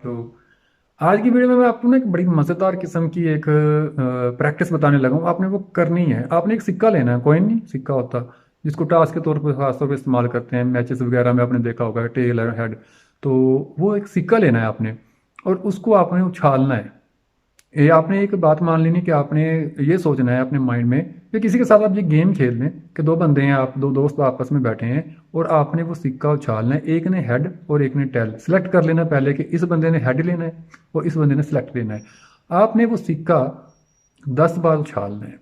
तो आज की वीडियो में मैं आपको ना एक बड़ी मज़ेदार किस्म की एक प्रैक्टिस बताने लगा हूँ। आपने वो करनी है। आपने एक सिक्का लेना है, कॉइन नहीं, सिक्का होता जिसको टास्क के तौर पर खासतौर पर इस्तेमाल करते हैं मैचेस वगैरह में, आपने देखा होगा टेल और हेड। तो वो एक सिक्का लेना है आपने, और उसको आपने उछालना है। ये आपने एक बात मान लेनी कि आपने ये सोचना है अपने माइंड में कि किसी के साथ आप ये गेम खेल लें कि दो बंदे हैं, आप दो दोस्त आपस में बैठे हैं, और आपने वो सिक्का उछालना है। एक ने हेड और एक ने टेल। सेलेक्ट कर लेना पहले कि इस बंदे ने हेड लेना है और इस बंदे ने सेलेक्ट लेना है। आपने वो सिक्का 10 बार उछालना है।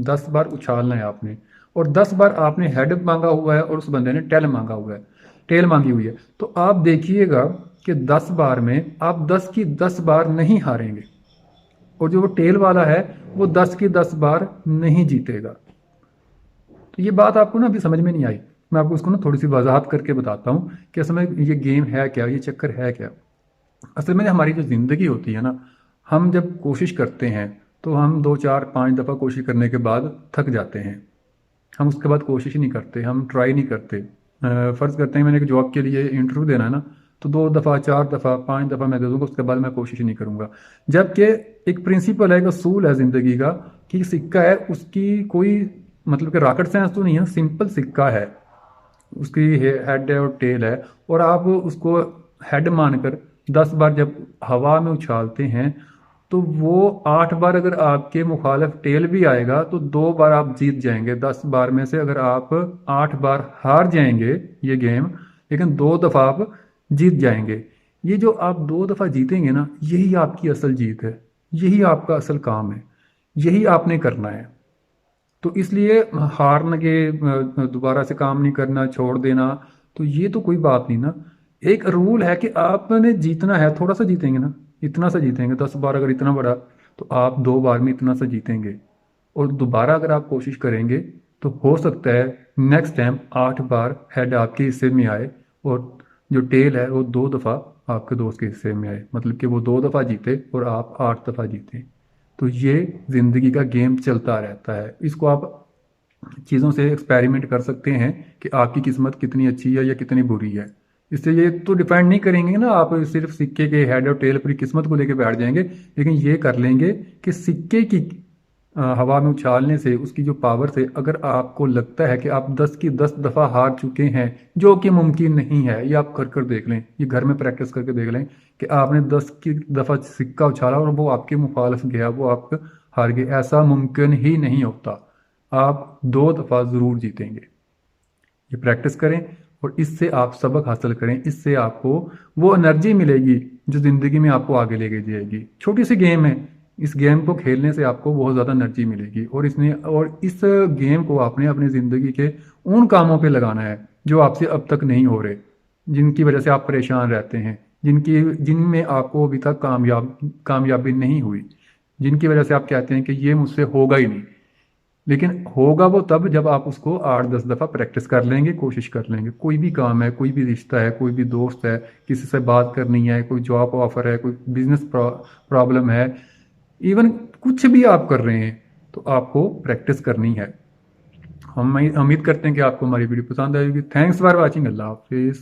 10 बार उछालना है आपने, और 10 बार आपने हेड मांगा हुआ है और उस बंदे ने टेल मांगा हुआ है, टेल मांगी हुई है। तो आप देखिएगा कि 10 बार में आप 10 की 10 बार नहीं हारेंगे, और जो वो टेल वाला है वो 10 की 10 बार नहीं जीतेगा। तो ये बात आपको ना अभी समझ में नहीं आई। मैं आपको इसको ना थोड़ी सी वजाहत करके बताता हूँ कि असल में ये गेम है क्या, ये चक्कर है क्या। असल में हमारी जो ज़िंदगी होती है ना, हम जब कोशिश करते हैं तो हम 2 4 5 दफ़ा कोशिश करने के बाद थक जाते हैं। हम उसके बाद कोशिश ही नहीं करते, हम ट्राई नहीं करते। फ़र्ज़ करते हैं मैंने एक जॉब के लिए इंटरव्यू देना है ना, तो 2 दफ़ा 4 दफ़ा 5 दफ़ा मैं दे दूंगा, उसके बाद मैं कोशिश ही नहीं करूंगा। जबकि एक प्रिंसिपल है, एक असूल है ज़िंदगी का कि सिक्का है, उसकी कोई मतलब कि रॉकेट साइंस तो नहीं है, सिंपल सिक्का है। उसकी हेड है और टेल है, और आप उसको हेड मानकर 10 बार जब हवा में उछालते हैं, तो वो 8 बार अगर आपके मुखालिफ टेल भी आएगा तो 2 बार आप जीत जाएंगे। 10 बार में से अगर आप 8 बार हार जाएंगे ये गेम, लेकिन 2 दफ़ा आप जीत जाएंगे। ये जो आप 2 दफ़ा जीतेंगे ना, यही आपकी असल जीत है, यही आपका असल काम है, यही आपने करना है। तो इसलिए हारने के दोबारा से काम नहीं करना, छोड़ देना, तो ये तो कोई बात नहीं ना। एक रूल है कि आपने जीतना है, थोड़ा सा जीतेंगे ना, इतना सा जीतेंगे। 10 बार अगर इतना बड़ा, तो आप 2 बार में इतना सा जीतेंगे। और दोबारा अगर आप कोशिश करेंगे तो हो सकता है नेक्स्ट टाइम 8 बार हेड आपके हिस्से में आए, और जो टेल है वो 2 दफ़ा आपके दोस्त के हिस्से में आए, मतलब कि वो 2 दफ़ा जीते और आप 8 दफ़ा जीते। तो ये ज़िंदगी का गेम चलता रहता है। इसको आप चीज़ों से एक्सपेरिमेंट कर सकते हैं कि आपकी किस्मत कितनी अच्छी है या कितनी बुरी है। इससे ये तो डिपेंड नहीं करेंगे ना आप सिर्फ सिक्के के हेड और टेल पर किस्मत को लेकर बैठ जाएंगे, लेकिन ये कर लेंगे कि सिक्के की हवा में उछालने से, उसकी जो पावर से, अगर आपको लगता है कि आप 10 की 10 दफ़ा हार चुके हैं, जो कि मुमकिन नहीं है, ये आप कर कर देख लें, ये घर में प्रैक्टिस करके देख लें कि आपने 10 की दफ़ा सिक्का उछाला और वो आपके मुखालिफ गया, वो आप हार गए। ऐसा मुमकिन ही नहीं होता। आप 2 दफ़ा ज़रूर जीतेंगे। ये प्रैक्टिस करें और इससे आप सबक हासिल करें। इससे आपको वो एनर्जी मिलेगी जो ज़िंदगी में आपको आगे लेके जाएगी। छोटी सी गेम है, इस गेम को खेलने से आपको बहुत ज़्यादा एनर्जी मिलेगी, और इस गेम को आपने अपनी ज़िंदगी के उन कामों पे लगाना है जो आपसे अब तक नहीं हो रहे, जिनकी वजह से आप परेशान रहते हैं, जिनमें आपको अभी तक कामयाबी नहीं हुई, जिनकी वजह से आप कहते हैं कि ये मुझसे होगा ही नहीं। लेकिन होगा वो तब जब आप उसको 8 10 दफ़ा प्रैक्टिस कर लेंगे, कोशिश कर लेंगे। कोई भी काम है, कोई भी रिश्ता है, कोई भी दोस्त है, किसी से बात करनी है, कोई जॉब ऑफर है, कोई बिजनेस प्रॉब्लम है, इवन कुछ भी आप कर रहे हैं तो आपको प्रैक्टिस करनी है। हम उम्मीद करते हैं कि आपको हमारी वीडियो पसंद आएगी। Thanks for watching. अल्लाह हाफिज़।